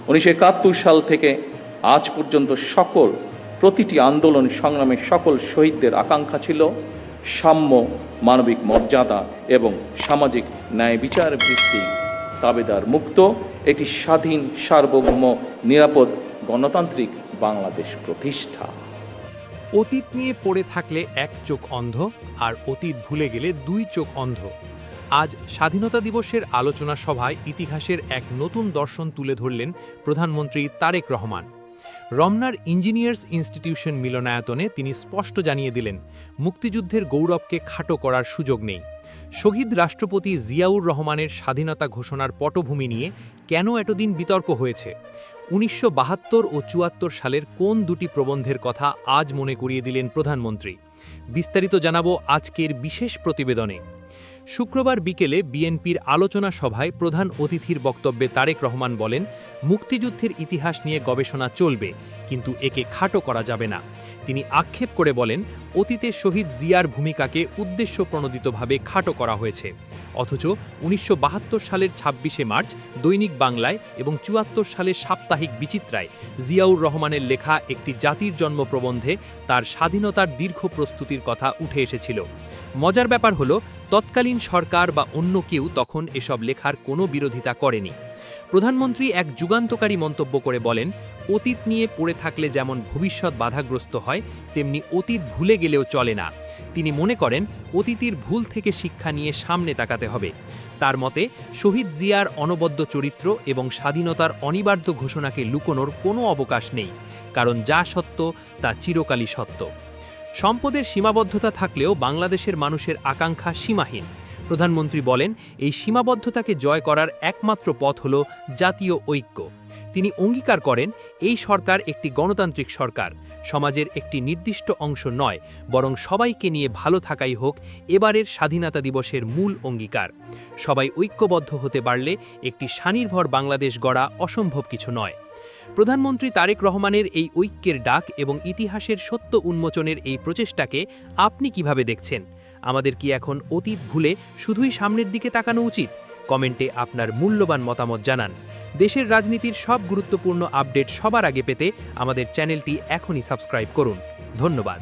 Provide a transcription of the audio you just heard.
1971 সাল থেকে আজ পর্যন্ত প্রতিটি আন্দোলন সংগ্রামের সকল শহীদদের আকাঙ্ক্ষা ছিল সাম্য, মানবিক মর্যাদা এবং সামাজিক ন্যায় বিচার ভিত্তিক দাবিদার মুক্ত একটি স্বাধীন, সার্বভৌম, নিরাপদ গণতান্ত্রিক বাংলাদেশ প্রতিষ্ঠা। অতীত নিয়ে পড়ে থাকলে এক চোখ অন্ধ, আর অতীত ভুলে গেলে দুই চোখ অন্ধ। আজ স্বাধীনতা দিবসের আলোচনা সভায় ইতিহাসের এক নতুন দর্শন তুলে ধরলেন প্রধানমন্ত্রী তারেক রহমান। রমনার ইঞ্জিনিয়ার্স ইনস্টিটিউশন মিলনায়তনে তিনি স্পষ্ট জানিয়ে দিলেন, মুক্তিযুদ্ধের গৌরবকে খাটো করার সুযোগ নেই। শহীদ রাষ্ট্রপতি জিয়াউর রহমানের স্বাধীনতা ঘোষণার পটভূমি নিয়ে কেন এতদিন বিতর্ক হয়েছে? 1972 ও 74 সালের কোন দুটি প্রবন্ধের কথা আজ মনে করিয়ে দিলেন প্রধানমন্ত্রী? বিস্তারিত জানাবো আজকের বিশেষ প্রতিবেদনে। শুক্রবার বিকেলে বিএনপির আলোচনা সভায় প্রধান অতিথির বক্তব্যে তারেক রহমান বলেন, মুক্তিযুদ্ধের ইতিহাস নিয়ে গবেষণা চলবে, কিন্তু একে খাটো করা যাবে না। তিনি আক্ষেপ করে বলেন, অতীতে শহীদ জিয়ার ভূমিকাকে উদ্দেশ্যপ্রণোদিতভাবে খাটো করা হয়েছে, অথচ 1972 সালের 26শে মার্চ দৈনিক বাংলায় এবং 74 সালের সাপ্তাহিক বিচিত্রায় জিয়াউর রহমানের লেখা একটি জাতির জন্ম প্রবন্ধে তার স্বাধীনতার দীর্ঘ প্রস্তুতির কথা উঠে এসেছিল। মজার ব্যাপার হলো, তৎকালীন সরকার বা অন্য কেউ তখন এসব লেখার কোনো বিরোধিতা করেনি। প্রধানমন্ত্রী এক যুগান্তকারী মন্তব্য করে বলেন, অতীত নিয়ে পড়ে থাকলে যেমন ভবিষ্যৎ বাধাগ্রস্ত হয়, তেমনি অতীত ভুলে গেলেও চলে না। তিনি মনে করেন, অতীতের ভুল থেকে শিক্ষা নিয়ে সামনে তাকাতে হবে। তার মতে, শহীদ জিয়ার অনবদ্য চরিত্র এবং স্বাধীনতার অনিবার্য ঘোষণাকে লুকোনোর কোনো অবকাশ নেই, কারণ যা সত্য তা চিরকালই সত্য। সম্পদের সীমাবদ্ধতা থাকলেও বাংলাদেশের মানুষের আকাঙ্ক্ষা সীমাহীন। প্রধানমন্ত্রী বলেন, এই সীমাবদ্ধতাকে জয় করার একমাত্র পথ হল জাতীয় ঐক্য। তিনি অঙ্গীকার করেন, এই সরকার একটি গণতান্ত্রিক সরকার, সমাজের একটি নির্দিষ্ট অংশ নয়, বরং সবাইকে নিয়ে ভালো থাকাই হোক এবারের স্বাধীনতা দিবসের মূল অঙ্গীকার। সবাই ঐক্যবদ্ধ হতে পারলে একটি স্বনির্ভর বাংলাদেশ গড়া অসম্ভব কিছু নয়। প্রধানমন্ত্রী তারেক রহমানের এই ঐক্যের ডাক এবং ইতিহাসের সত্য উন্মোচনের এই প্রচেষ্টাকে আপনি কিভাবে দেখছেন? আমাদের কি এখন অতীত ভুলে শুধুই সামনের দিকে তাকানো উচিত? কমেন্টে আপনার মূল্যবান মতামত জানান। দেশের রাজনীতির সব গুরুত্বপূর্ণ আপডেট সবার আগে পেতে আমাদের চ্যানেলটি এখনই সাবস্ক্রাইব করুন। ধন্যবাদ।